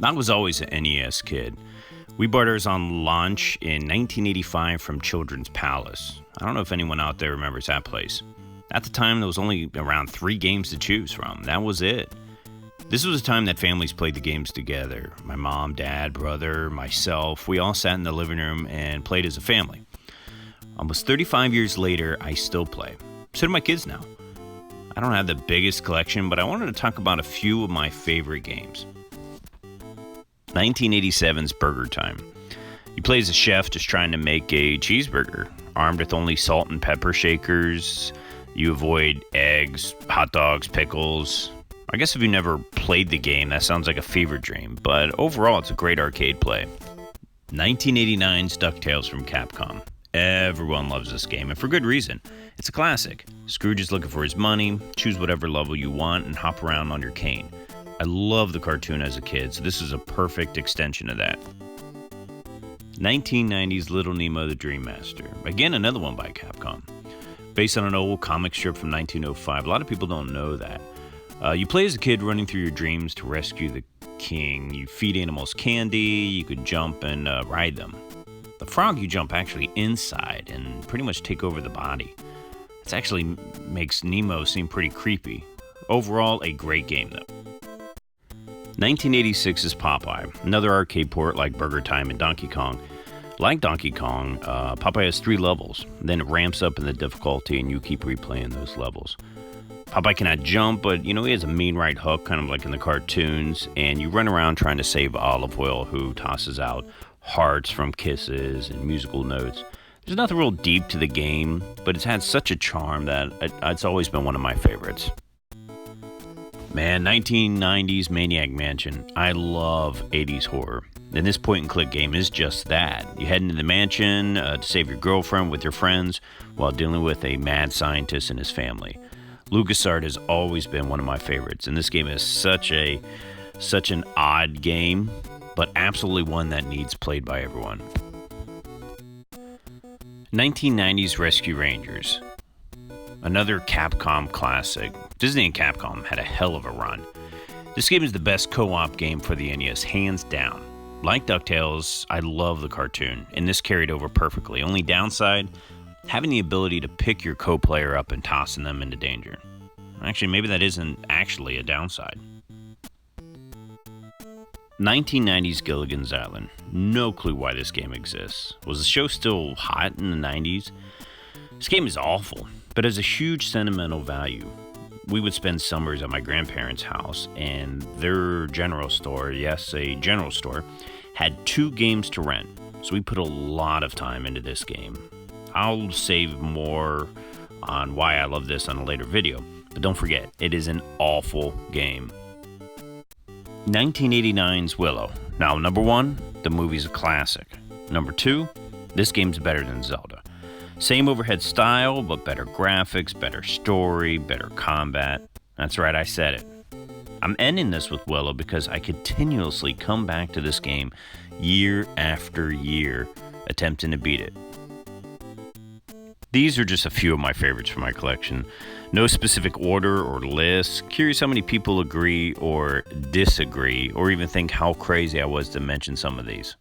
I was always an NES kid. We bought ours on launch in 1985 from Children's Palace. I don't know if anyone out there remembers that place. At the time, there was only around 3 games to choose from. That was it. This was a time that families played the games together. My mom, dad, brother, myself, we all sat in the living room and played as a family. Almost 35 years later, I still play. So do my kids now. I don't have the biggest collection, but I wanted to talk about a few of my favorite games. 1987's Burger Time. You play as a chef just trying to make a cheeseburger. Armed with only salt and pepper shakers, you avoid eggs, hot dogs, pickles. I guess if you never played the game, that sounds like a fever dream, but overall it's a great arcade play. 1989's DuckTales from Capcom. Everyone loves this game, and for good reason. It's a classic. Scrooge is looking for his money, choose whatever level you want, and hop around on your cane. I love the cartoon as a kid, so this is a perfect extension of that. 1990's Little Nemo the Dream Master. Again, another one by Capcom. Based on an old comic strip from 1905. A lot of people don't know that. You play as a kid running through your dreams to rescue the king. You feed animals candy, you could jump and ride them. The frog you jump actually inside and pretty much take over the body. This actually makes Nemo seem pretty creepy. Overall, a great game though. 1986's Popeye, another arcade port like Burger Time and Donkey Kong. Like Donkey Kong, Popeye has 3 levels, then it ramps up in the difficulty and you keep replaying those levels. Popeye cannot jump, but he has a mean right hook, kind of like in the cartoons, and you run around trying to save Olive Oyl, who tosses out hearts from kisses and musical notes. There's nothing real deep to the game, but it's had such a charm that it's always been one of my favorites. Man, 1990's Maniac Mansion. I love 80s horror. And this point-and-click game is just that. You head into the mansion to save your girlfriend with your friends while dealing with a mad scientist and his family. LucasArts has always been one of my favorites, and this game is such an odd game, but absolutely one that needs played by everyone. 1990's Rescue Rangers. Another Capcom classic. Disney and Capcom had a hell of a run. This game is the best co-op game for the NES, hands down. Like DuckTales, I love the cartoon, and this carried over perfectly. Only downside, having the ability to pick your co-player up and tossing them into danger. Actually, maybe that isn't actually a downside. 1990's Gilligan's Island. No clue why this game exists. Was the show still hot in the 90s? This game is awful, but has a huge sentimental value. We would spend summers at my grandparents' house, and their general store, yes, a general store, had 2 games to rent. So we put a lot of time into this game. I'll save more on why I love this on a later video, but don't forget, it is an awful game. 1989's Willow. Now, number 1, the movie's a classic. Number 2, this game's better than Zelda. Same overhead style, but better graphics, better story, better combat. That's right, I said it. I'm ending this with Willow because I continuously come back to this game year after year, attempting to beat it. These are just a few of my favorites from my collection. No specific order or list. Curious how many people agree or disagree, or even think how crazy I was to mention some of these.